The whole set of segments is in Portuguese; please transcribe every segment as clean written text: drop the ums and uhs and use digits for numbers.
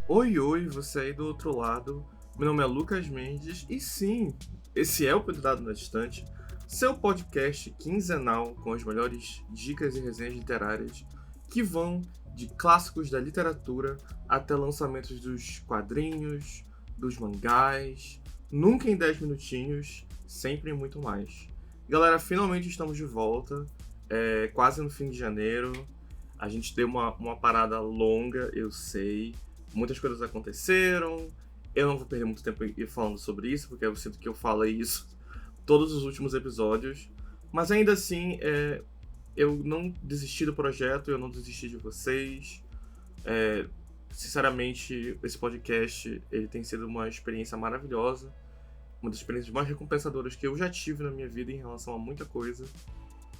Oi, oi, você aí do outro lado. Meu nome é Lucas Mendes e sim, esse é o Cuidado na Estante, seu podcast quinzenal com as melhores dicas e resenhas literárias que vão de clássicos da literatura até lançamentos dos quadrinhos, dos mangás, nunca em 10 minutinhos, sempre em muito mais. Galera, finalmente estamos de volta, quase no fim de janeiro. A gente deu uma parada longa, eu sei. Muitas coisas aconteceram. Eu não vou perder muito tempo falando sobre isso, porque eu sinto que eu falei isso todos os últimos episódios. Mas ainda assim, eu não desisti do projeto, eu não desisti de vocês. Sinceramente, esse podcast ele tem sido uma experiência maravilhosa. Uma das experiências mais recompensadoras que eu já tive na minha vida em relação a muita coisa.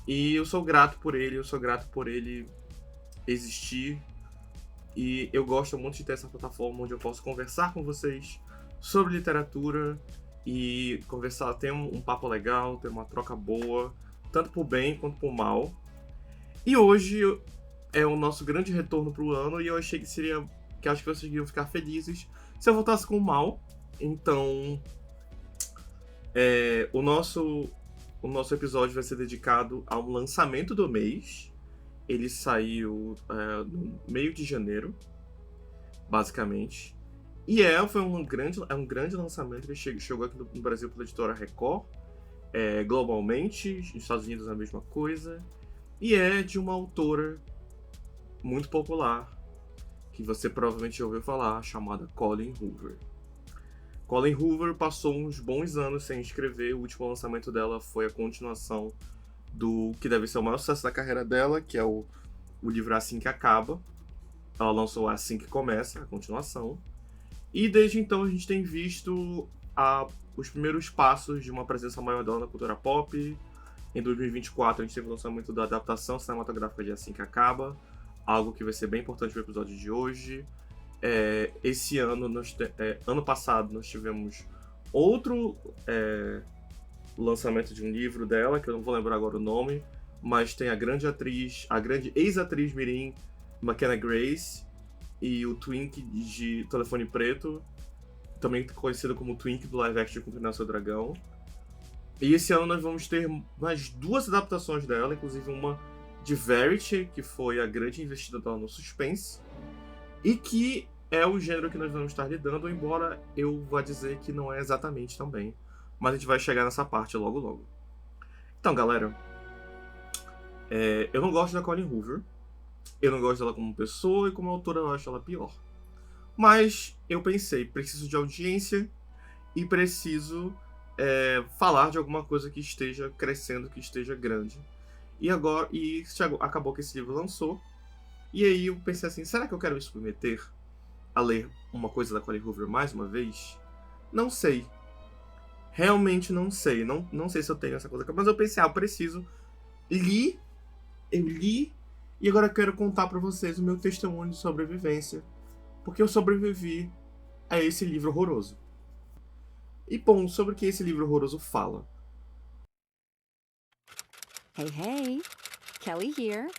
E eu sou grato por ele, existir. E eu gosto muito de ter essa plataforma onde eu posso conversar com vocês sobre literatura e conversar, ter um papo legal, ter uma troca boa, tanto pro bem quanto pro mal. E hoje é o nosso grande retorno pro ano e eu achei que acho que vocês iriam ficar felizes se eu voltasse com o mal. Então, o nosso episódio vai ser dedicado ao lançamento do mês. Ele saiu no meio de janeiro, basicamente. E foi um grande lançamento. Ele chegou aqui no Brasil pela editora Record, globalmente, nos Estados Unidos a mesma coisa. E é de uma autora muito popular, que você provavelmente já ouviu falar, chamada Colleen Hoover. Colleen Hoover passou uns bons anos sem escrever. O último lançamento dela foi a continuação do que deve ser o maior sucesso da carreira dela, que é o livro Assim que Acaba. Ela lançou Assim que Começa, a continuação. E desde então a gente tem visto os primeiros passos de uma presença maior dela na cultura pop. Em 2024 a gente teve o lançamento da adaptação cinematográfica de Assim que Acaba, algo que vai ser bem importante no episódio de hoje. Esse ano, ano passado, nós tivemos outro lançamento de um livro dela, que eu não vou lembrar agora o nome, mas tem a grande ex-atriz mirim McKenna Grace e o Twink de Telefone Preto, também conhecido como Twink do live action com Criança do Dragão. E esse ano nós vamos ter mais duas adaptações dela, inclusive uma de Verity, que foi a grande investida dela no suspense, e que é o gênero que nós vamos estar lidando, embora eu vá dizer que não é exatamente também. Mas a gente vai chegar nessa parte logo logo. Então, galera, eu não gosto da Colleen Hoover. Eu não gosto dela como pessoa e como autora eu acho ela pior. Mas eu pensei, preciso de audiência e preciso falar de alguma coisa que esteja crescendo, que esteja grande. Acabou que esse livro lançou. E aí eu pensei assim, será que eu quero me submeter a ler uma coisa da Colleen Hoover mais uma vez? Não sei. Realmente não sei. Não sei se eu tenho essa coisa. Mas eu pensei, eu preciso. Eu li e agora eu quero contar pra vocês o meu testemunho de sobrevivência. Porque eu sobrevivi a esse livro horroroso. E bom, sobre o que esse livro horroroso fala? Hey, hey, Kelly here,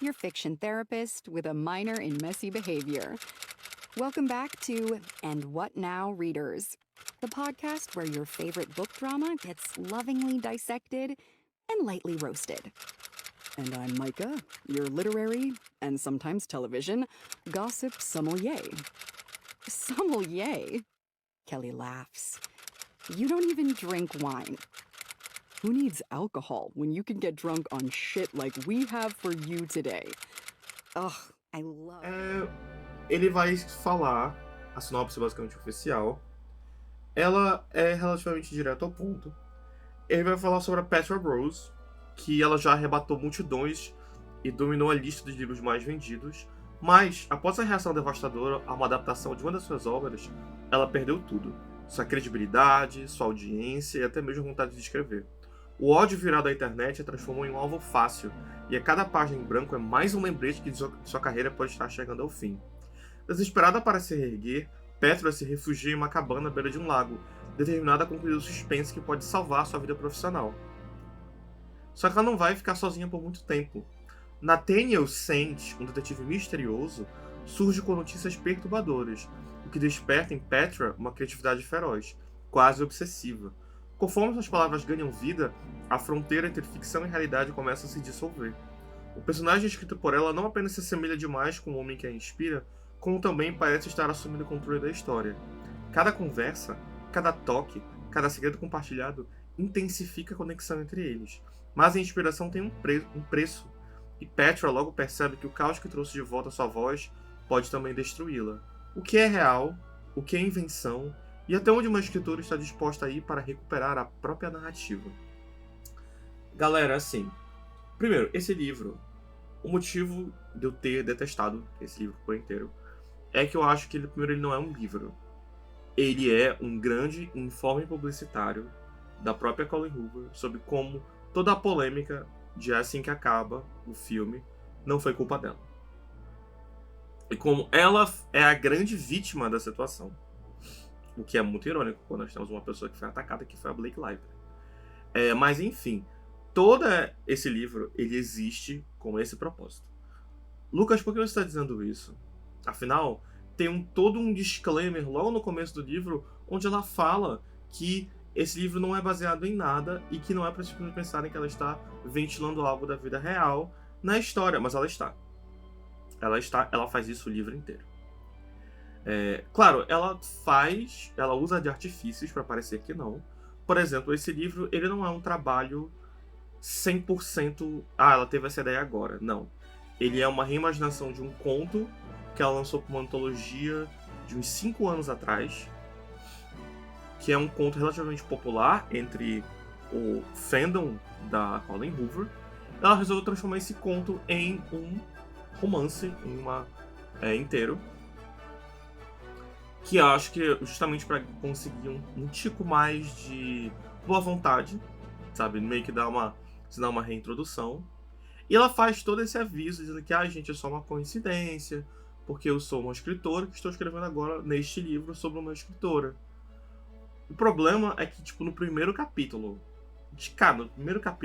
your fiction therapist with a minor in messy behavior. Welcome back to And What Now, Readers, the podcast where your favorite book drama gets lovingly dissected and lightly roasted. And I'm Micah, your literary, and sometimes television, gossip sommelier. Sommelier? Kelly laughs. You don't even drink wine. Who needs alcohol when you can get drunk on shit like we have for you today? Ugh, I love... Ele vai falar, a sinopse basicamente oficial, ela é relativamente direto ao ponto. Ele vai falar sobre a Petra Rose, que ela já arrebatou multidões e dominou a lista dos livros mais vendidos, mas, após a reação devastadora a uma adaptação de uma das suas obras, ela perdeu tudo. Sua credibilidade, sua audiência e até mesmo a vontade de escrever. O ódio virado à internet a transformou em um alvo fácil, e a cada página em branco é mais um lembrete que sua carreira pode estar chegando ao fim. Desesperada para se reerguer, Petra se refugia em uma cabana à beira de um lago, determinada a concluir o suspense que pode salvar sua vida profissional. Só que ela não vai ficar sozinha por muito tempo. Nathaniel Sand, um detetive misterioso, surge com notícias perturbadoras, o que desperta em Petra uma criatividade feroz, quase obsessiva. Conforme suas palavras ganham vida, a fronteira entre ficção e realidade começa a se dissolver. O personagem escrito por ela não apenas se assemelha demais com o homem que a inspira, como também parece estar assumindo o controle da história. Cada conversa, cada toque, cada segredo compartilhado intensifica a conexão entre eles. Mas a inspiração tem um preço, e Petra logo percebe que o caos que trouxe de volta sua voz pode também destruí-la. O que é real, o que é invenção, e até onde uma escritora está disposta a ir para recuperar a própria narrativa. Galera, assim, primeiro, esse livro, o motivo de eu ter detestado esse livro por inteiro é que eu acho que primeiro, ele não é um livro. Ele é um grande informe publicitário da própria Colleen Hoover sobre como toda a polêmica de Assim que Acaba, o filme, não foi culpa dela. E como ela é a grande vítima da situação. O que é muito irônico quando nós temos uma pessoa que foi atacada, que foi a Blake Lively. Mas enfim, todo esse livro, ele existe com esse propósito. Lucas, por que você está dizendo isso? Afinal, tem todo um disclaimer logo no começo do livro, onde ela fala que esse livro não é baseado em nada e que não é para as pessoas pensarem que ela está ventilando algo da vida real na história, mas ela está. Ela faz isso o livro inteiro. Claro, ela usa de artifícios para parecer que não. Por exemplo, esse livro, ele não é um trabalho 100%... ela teve essa ideia agora. Não. Ele é uma reimaginação de um conto que ela lançou como uma antologia de uns 5 anos atrás, que é um conto relativamente popular entre o fandom da Colleen Hoover. Ela resolveu transformar esse conto em um romance, inteiro, que eu acho que justamente para conseguir um tico mais de boa vontade, sabe? Meio que dar uma reintrodução. E ela faz todo esse aviso dizendo que, gente, é só uma coincidência, porque eu sou uma escritora que estou escrevendo agora neste livro sobre uma escritora. O problema é que, no primeiro capítulo,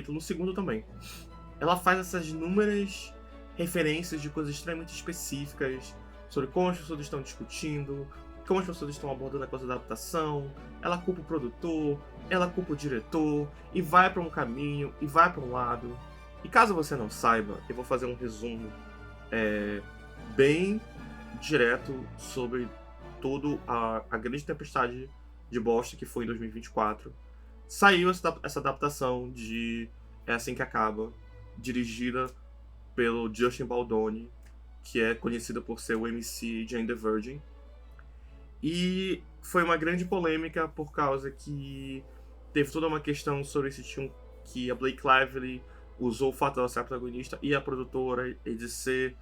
no segundo também, ela faz essas inúmeras referências de coisas extremamente específicas sobre como as pessoas estão discutindo, como as pessoas estão abordando a coisa da adaptação. Ela culpa o produtor, ela culpa o diretor, e vai para um caminho, e vai para um lado. E caso você não saiba, eu vou fazer um resumo bem direto sobre toda a grande tempestade de bosta que foi em 2024. Saiu essa adaptação de É Assim que Acaba, dirigida pelo Justin Baldoni, que é conhecido por ser o MC Jane the Virgin. E foi uma grande polêmica por causa que teve toda uma questão sobre que a Blake Lively usou o fato dela ser a protagonista e a produtora e de ser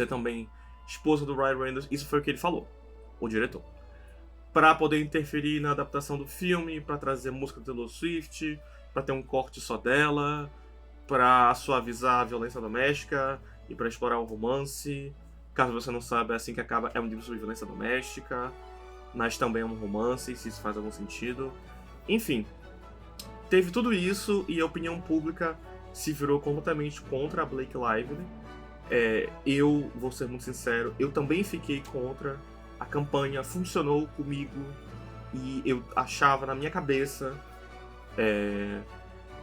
também esposa do Ryan Reynolds. Isso foi o que ele falou, o diretor, para poder interferir na adaptação do filme, para trazer música do Taylor Swift, para ter um corte só dela, para suavizar a violência doméstica e para explorar o romance. Caso você não saiba, É Assim que Acaba é um livro sobre violência doméstica, mas também é um romance, se isso faz algum sentido. Enfim, teve tudo isso e a opinião pública se virou completamente contra a Blake Lively. Eu vou ser muito sincero, eu também fiquei contra. A campanha funcionou comigo e eu achava na minha cabeça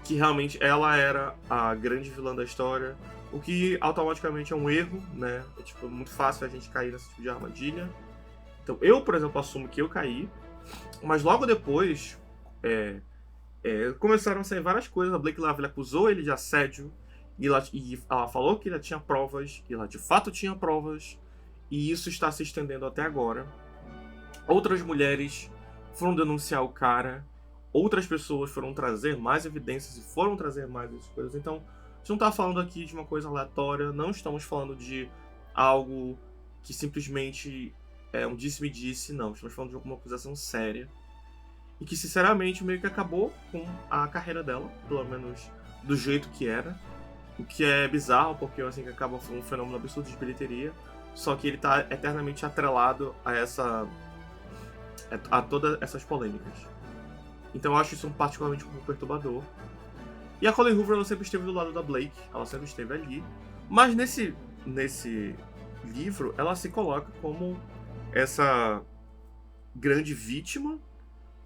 que realmente ela era a grande vilã da história, o que automaticamente é um erro, né? É muito fácil a gente cair nesse tipo de armadilha. Então eu, por exemplo, assumo que eu caí, mas logo depois começaram a sair várias coisas. A Blake Lively acusou ele de assédio e ela falou que ela tinha provas, e ela de fato tinha provas, e isso está se estendendo até agora. Outras mulheres foram denunciar o cara, outras pessoas foram trazer mais evidências e foram trazer mais essas coisas. Então, a gente não está falando aqui de uma coisa aleatória, não estamos falando de algo que simplesmente é um disse-me-disse, não. Estamos falando de alguma acusação séria e que, sinceramente, meio que acabou com a carreira dela, pelo menos do jeito que era. O que é bizarro, porque Assim que Acaba foi um fenômeno absurdo de bilheteria, só que ele está eternamente atrelado a todas essas polêmicas. Então eu acho isso particularmente um pouco perturbador. E a Colleen Hoover, ela sempre esteve do lado da Blake, ela sempre esteve ali. Mas nesse nesse livro, ela se coloca como essa grande vítima,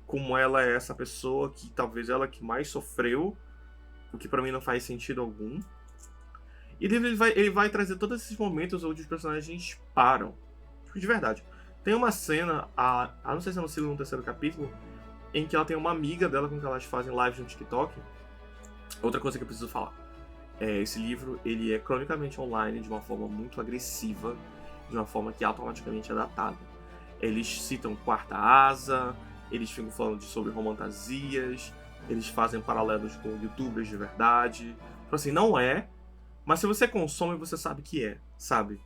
como ela é essa pessoa que talvez ela que mais sofreu, o que pra mim não faz sentido algum. E ele vai trazer todos esses momentos onde os personagens param. Tipo, de verdade. Tem uma cena, não sei se é no segundo ou terceiro capítulo, em que ela tem uma amiga dela com que elas fazem lives no TikTok. Outra coisa que eu preciso falar. Esse livro, ele é cronicamente online de uma forma muito agressiva, de uma forma que automaticamente é datada. Eles citam Quarta Asa, eles ficam falando sobre romantasias, eles fazem paralelos com youtubers de verdade. Então assim, não é, mas se você consome, você sabe que é, sabe?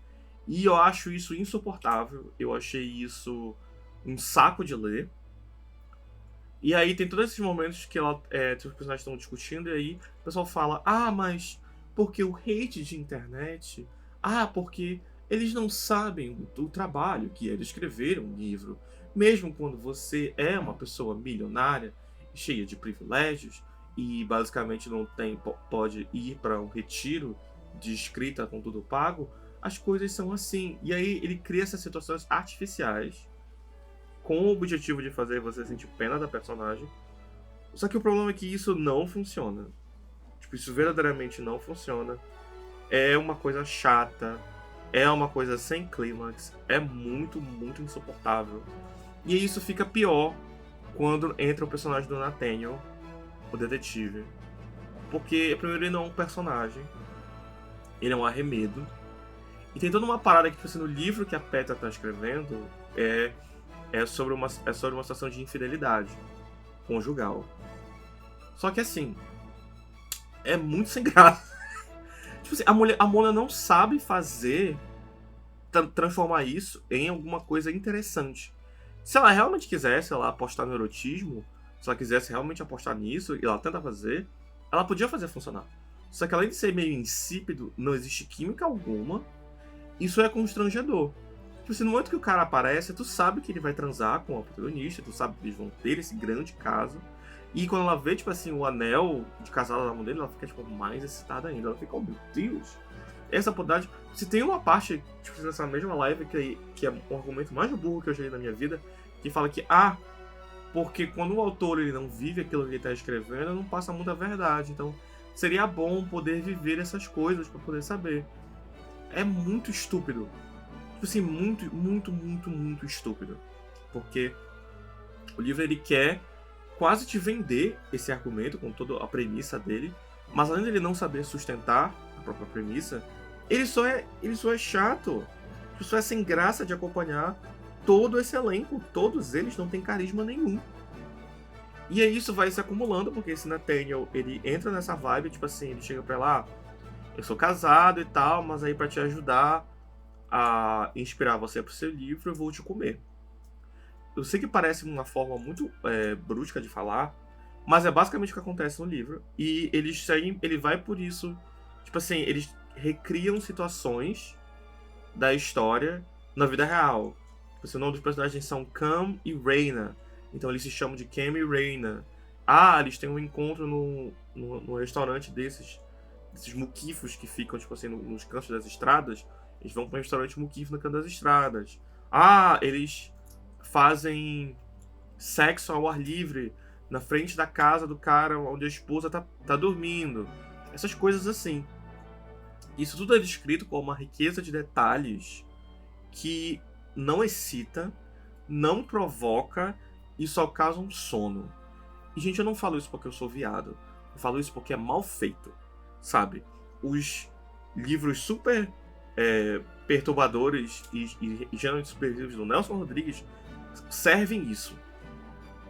E eu acho isso insuportável, eu achei isso um saco de ler. E aí tem todos esses momentos que os personagens estão discutindo, e aí o pessoal fala, mas porque o hate de internet, porque eles não sabem o trabalho que é de escrever um livro. Mesmo quando você é uma pessoa milionária, cheia de privilégios, e basicamente não pode ir para um retiro de escrita com tudo pago, as coisas são assim. E aí ele cria essas situações artificiais, com o objetivo de fazer você sentir pena da personagem. Só que o problema é que isso não funciona. Tipo, isso verdadeiramente não funciona. É uma coisa chata. É uma coisa sem clímax. É muito, muito insuportável. E isso fica pior quando entra o personagem do Nathaniel, o detetive. Porque, primeiro, ele não é um personagem. Ele é um arremedo. E tem toda uma parada que, tipo assim, no livro que a Petra tá escrevendo, é sobre uma situação de infidelidade conjugal. Só que assim, é muito sem graça. Tipo assim, a Mona não sabe transformar isso em alguma coisa interessante. Se ela realmente quisesse, apostar no erotismo, se ela quisesse realmente apostar nisso, e ela tenta fazer, ela podia fazer funcionar. Só que além de ser meio insípido, não existe química alguma, isso é constrangedor. Tipo assim, no momento que o cara aparece, tu sabe que ele vai transar com a protagonista, tu sabe que eles vão ter esse grande caso. E quando ela vê, tipo assim, o anel de casado na mão dele, ela fica, tipo, mais excitada ainda. Ela fica, oh meu Deus! Essa oportunidade... Se tem uma parte, tipo, nessa mesma live, que é um argumento mais burro que eu já li na minha vida, que fala que, porque quando o autor ele não vive aquilo que ele está escrevendo, não passa muita verdade. Então, seria bom poder viver essas coisas para poder saber. É muito estúpido. Tipo assim, muito, muito, muito, muito estúpido. Porque o livro, ele quer quase te vender esse argumento com toda a premissa dele, mas além dele não saber sustentar a própria premissa, ele só é chato. Ele só é sem graça de acompanhar todo esse elenco. Todos eles não têm carisma nenhum. E aí isso vai se acumulando, porque esse Nathaniel, ele entra nessa vibe, tipo assim, ele chega pra ela, eu sou casado e tal, mas aí pra te ajudar a inspirar você pro seu livro, eu vou te comer. Eu sei que parece uma forma muito brusca de falar, mas é basicamente o que acontece no livro. E ele vai por isso, tipo assim, eles recriam situações da história na vida real. Tipo, o nome dos personagens são Cam e Raina. Então eles se chamam de Cam e Raina. Eles têm um encontro no restaurante desses muquifos que ficam, tipo assim, nos cantos das estradas. Eles vão para um restaurante muquifo no canto das estradas. Eles fazem sexo ao ar livre na frente da casa do cara onde a esposa tá dormindo. Essas coisas assim. Isso tudo é descrito com uma riqueza de detalhes que não excita, não provoca e só causa um sono. E, gente, eu não falo isso porque eu sou viado. Eu falo isso porque é mal feito, sabe? Os livros super perturbadores e geralmente subversivos do Nelson Rodrigues servem isso,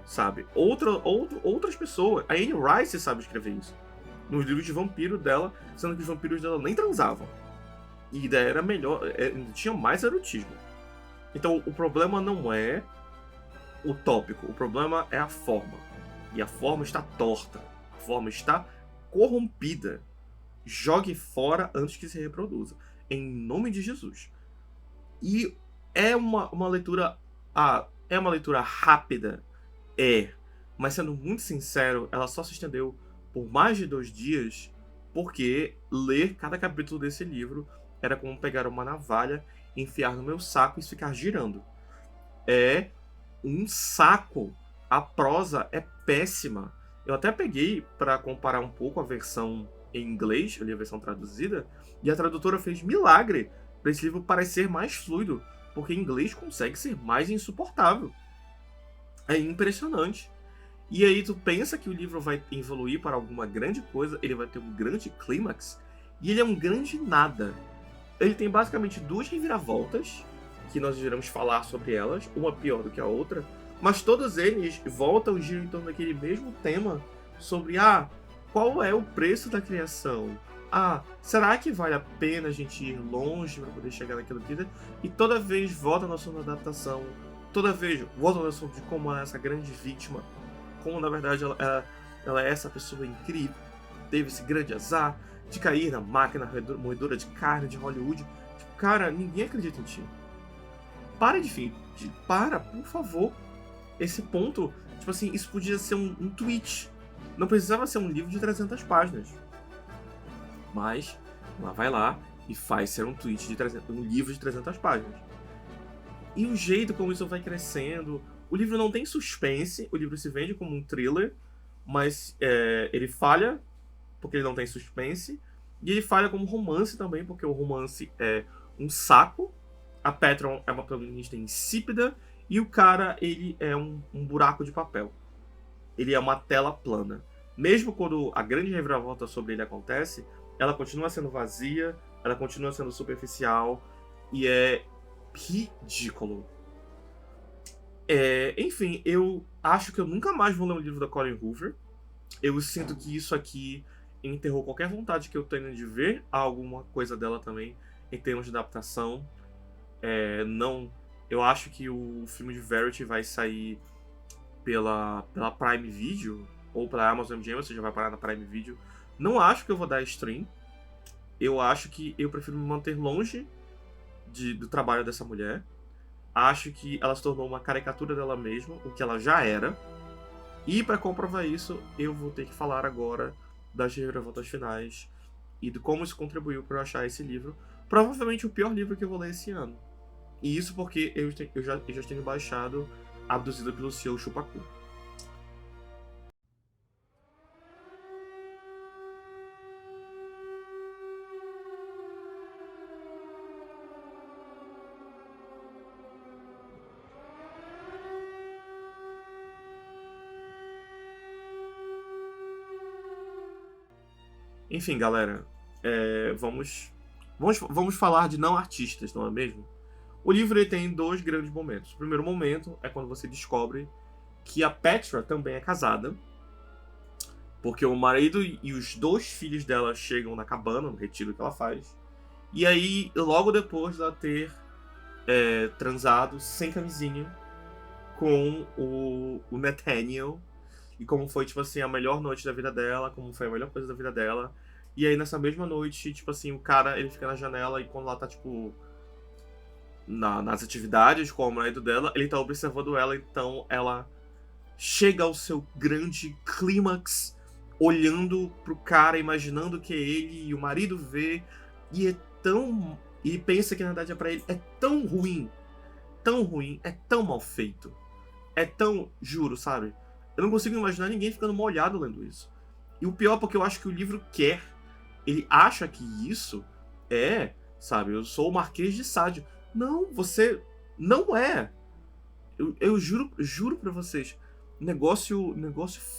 sabe? Outras pessoas. A Anne Rice sabe escrever isso. Nos livros de vampiro dela, sendo que os vampiros dela nem transavam. E ainda era melhor, tinha mais erotismo. Então o problema não é o tópico, o problema é a forma. E a forma está torta, a forma está corrompida. Jogue fora antes que se reproduza. Em nome de Jesus. E é uma leitura... é uma leitura rápida? Mas sendo muito sincero, ela só se estendeu por mais de 2 dias, porque ler cada capítulo desse livro era como pegar uma navalha, enfiar no meu saco e ficar girando. É um saco. A prosa é péssima. Eu até peguei para comparar um pouco a versão em inglês, eu li a versão traduzida, e a tradutora fez milagre para esse livro parecer mais fluido, porque em inglês consegue ser mais insuportável. É impressionante. E aí tu pensa que o livro vai evoluir para alguma grande coisa, ele vai ter um grande clímax, e ele é um grande nada. Ele tem basicamente duas reviravoltas, que nós iremos falar sobre elas, uma pior do que a outra, mas todos eles voltam e giram em torno daquele mesmo tema sobre, qual é o preço da criação? Será que vale a pena a gente ir longe para poder chegar naquilo que... E toda vez volta no assunto da adaptação, toda vez volta no assunto de como é essa grande vítima, como na verdade ela é essa pessoa incrível, teve esse grande azar de cair na máquina moedora de carne de Hollywood. Tipo, cara, ninguém acredita em ti. Para para, por favor. Esse ponto, tipo assim, isso podia ser um tweet. Não precisava ser um livro de 300 páginas. Mas, ela vai lá e faz ser um livro de 300 páginas. E o jeito como isso vai crescendo... O livro não tem suspense, o livro se vende como um thriller, mas ele falha porque ele não tem suspense, e ele falha como romance também, porque o romance é um saco, a Petron é uma protagonista insípida, e o cara, ele é um buraco de papel. Ele é uma tela plana. Mesmo quando a grande reviravolta sobre ele acontece, ela continua sendo vazia, ela continua sendo superficial, e é ridículo. Enfim, eu acho que eu nunca mais vou ler um livro da Colleen Hoover. Eu sinto que isso aqui enterrou qualquer vontade que eu tenho de ver alguma coisa dela também, em termos de adaptação. Não, eu acho que o filme de Verity vai sair pela Prime Video, ou pela Amazon MGM, ou seja, vai parar na Prime Video. Não acho que eu vou dar stream. Eu acho que eu prefiro me manter longe do trabalho dessa mulher. Acho que ela se tornou uma caricatura dela mesma, o que ela já era. E para comprovar isso, eu vou ter que falar agora das reviravoltas finais e de como isso contribuiu para eu achar esse livro. Provavelmente o pior livro que eu vou ler esse ano. E isso porque eu já tenho baixado Abduzido pelo Seu Chupacu. Enfim, galera, vamos falar de não artistas, não é mesmo? O livro ele tem dois grandes momentos. O primeiro momento é quando você descobre que a Petra também é casada, porque o marido e os dois filhos dela chegam na cabana, no retiro que ela faz, e aí, logo depois dela ter transado sem camisinha com o Nathaniel, e como foi, tipo assim, a melhor noite da vida dela, como foi a melhor coisa da vida dela. E aí, nessa mesma noite, tipo assim, o cara, ele fica na janela e quando ela tá, tipo, nas atividades com o marido dela, ele tá observando ela, então ela chega ao seu grande clímax, olhando pro cara, imaginando que é ele, e o marido vê, e e pensa que na verdade é pra ele. É tão ruim, é tão mal feito, é tão, juro, sabe? Eu não consigo imaginar ninguém ficando molhado lendo isso. E o pior, porque eu acho que o livro ele acha que isso sabe, eu sou o Marquês de Sade. Não, você não é. Eu juro pra vocês. Negócio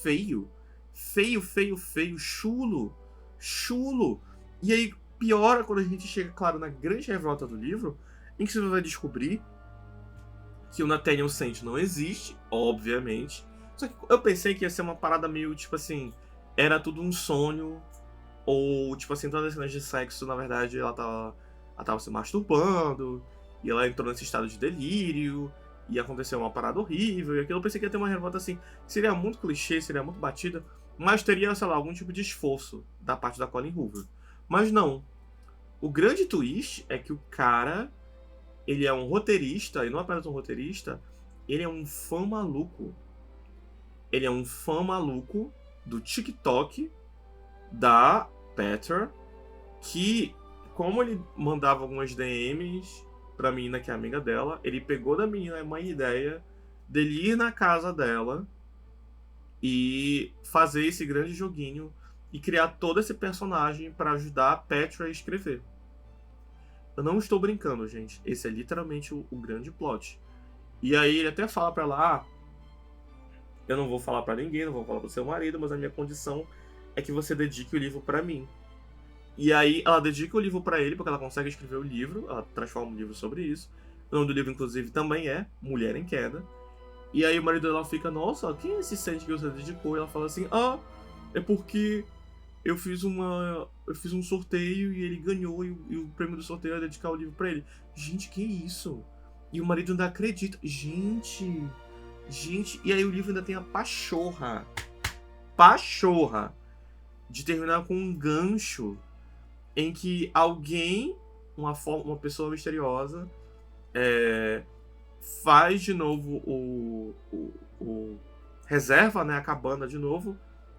feio. Feio. Chulo. E aí piora quando a gente chega, claro, na grande revolta do livro, em que você vai descobrir que o Nathaniel Sent não existe, obviamente. Só que eu pensei que ia ser uma parada meio, tipo assim, era tudo um sonho, ou, tipo assim, todas as cenas de sexo, na verdade, ela tava se masturbando, e ela entrou nesse estado de delírio, e aconteceu uma parada horrível, e aquilo eu pensei que ia ter uma revolta assim, que seria muito clichê, seria muito batida, mas teria, sei lá, algum tipo de esforço da parte da Colleen Hoover. Mas não. O grande twist é que o cara, ele é um roteirista, e não apenas um roteirista, ele é um fã maluco. Ele é um fã maluco do TikTok da Petra, que como ele mandava algumas DMs pra menina que é amiga dela, ele pegou da menina uma ideia dele ir na casa dela e fazer esse grande joguinho e criar todo esse personagem pra ajudar a Petra a escrever. Eu não estou brincando, gente. Esse é literalmente o grande plot. E aí ele até fala pra ela, eu não vou falar pra ninguém, não vou falar pro seu marido, mas a minha condição é que você dedique o livro pra mim. E aí ela dedica o livro pra ele, porque ela consegue escrever o livro, ela transforma um livro sobre isso. O nome do livro, inclusive, também é Mulher em Queda. E aí o marido dela fica, nossa, quem é esse sente que você dedicou? E ela fala assim, é porque eu fiz um sorteio e ele ganhou, e o prêmio do sorteio é dedicar o livro pra ele. Gente, que isso? E o marido ainda acredita. Gente, e aí o livro ainda tem a pachorra de terminar com um gancho em que alguém, uma pessoa misteriosa, faz de novo reserva, né, a cabana de novo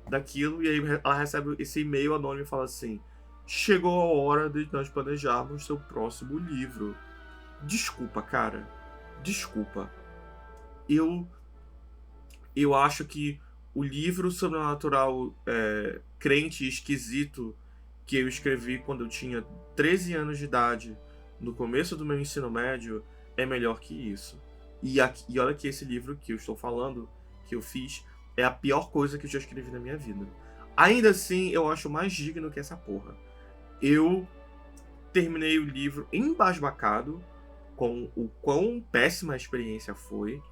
daquilo, e aí ela recebe esse e-mail anônimo e fala assim: chegou a hora de nós planejarmos seu próximo livro. Desculpa, cara. Desculpa. Eu acho que o livro sobrenatural crente e esquisito que eu escrevi quando eu tinha 13 anos de idade, no começo do meu ensino médio, é melhor que isso. E olha que esse livro que eu estou falando, que eu fiz, é a pior coisa que eu já escrevi na minha vida. Ainda assim, eu acho mais digno que essa porra. Eu terminei o livro embasbacado com o quão péssima a experiência foi.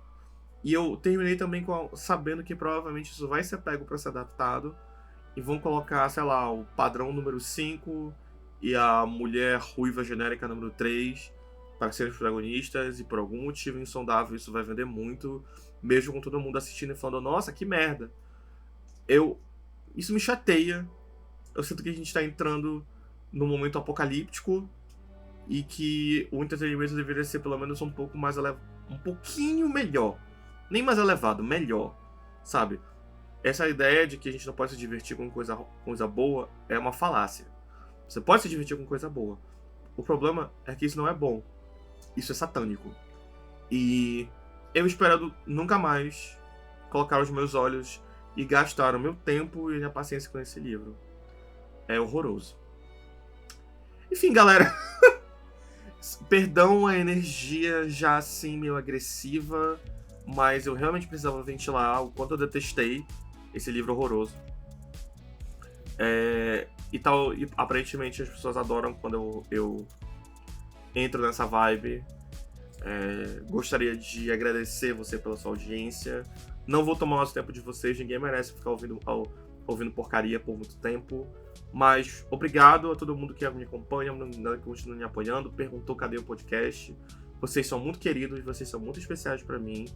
E eu terminei também sabendo que provavelmente isso vai ser pego para ser adaptado. E vão colocar, sei lá, o padrão número 5 e a mulher ruiva genérica número 3 para serem os protagonistas. E por algum motivo insondável isso vai vender muito, mesmo com todo mundo assistindo e falando, nossa, que merda. Isso me chateia. Eu sinto que a gente tá entrando num momento apocalíptico e que o entretenimento deveria ser pelo menos um pouco mais um pouquinho melhor. Nem mais elevado, melhor, sabe? Essa ideia de que a gente não pode se divertir com coisa boa é uma falácia. Você pode se divertir com coisa boa. O problema é que isso não é bom. Isso é satânico. E eu espero nunca mais colocar os meus olhos e gastar o meu tempo e a minha paciência com esse livro. É horroroso. Enfim, galera. Perdão a energia já assim meio agressiva, mas eu realmente precisava ventilar o quanto eu detestei esse livro horroroso. E aparentemente as pessoas adoram quando eu entro nessa vibe. Gostaria de agradecer você pela sua audiência. Não vou tomar mais tempo de vocês, ninguém merece ficar ouvindo porcaria por muito tempo. Mas obrigado a todo mundo que me acompanha, que continua me apoiando, perguntou cadê o podcast. Vocês são muito queridos, vocês são muito especiais pra mim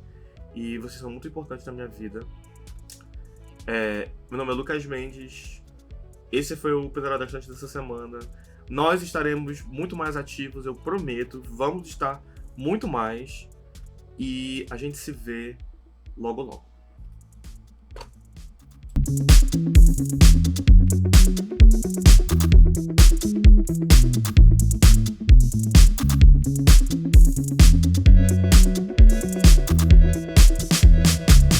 e vocês são muito importantes na minha vida. Meu nome é Lucas Mendes. Esse foi o Pendurado Estante dessa semana. Nós estaremos muito mais ativos, eu prometo. Vamos estar muito mais. E a gente se vê logo logo.